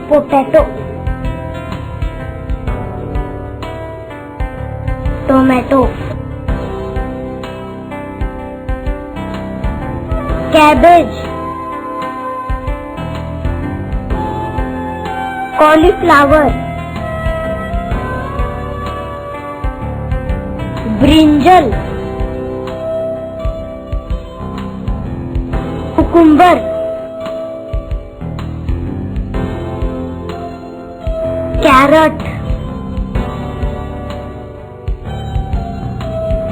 potato, tomato, cabbage, cauliflower, brinjal, cucumber, carrot,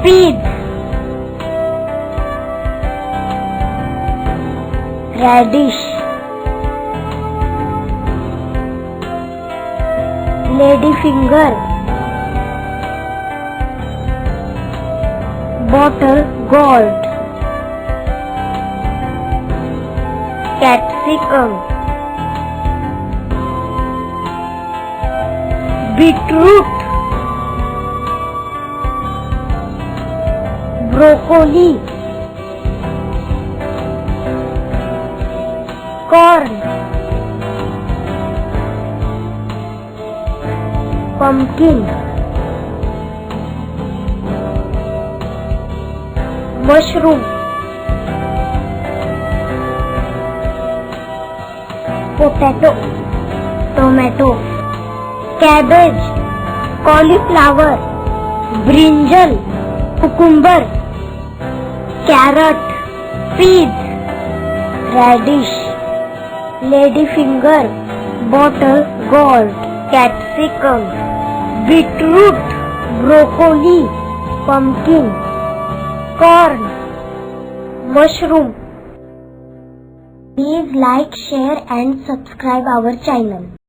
peas, radish, ladyfinger, bottle gourd, capsicum, beetroot, broccoli, corn, pumpkin, mushroom, potato, tomato, cabbage, cauliflower, brinjal, cucumber, carrot, peas, radish, ladyfinger, bottle gourd, capsicum, beetroot, broccoli, pumpkin, corn, mushroom. Please like, share and subscribe our channel.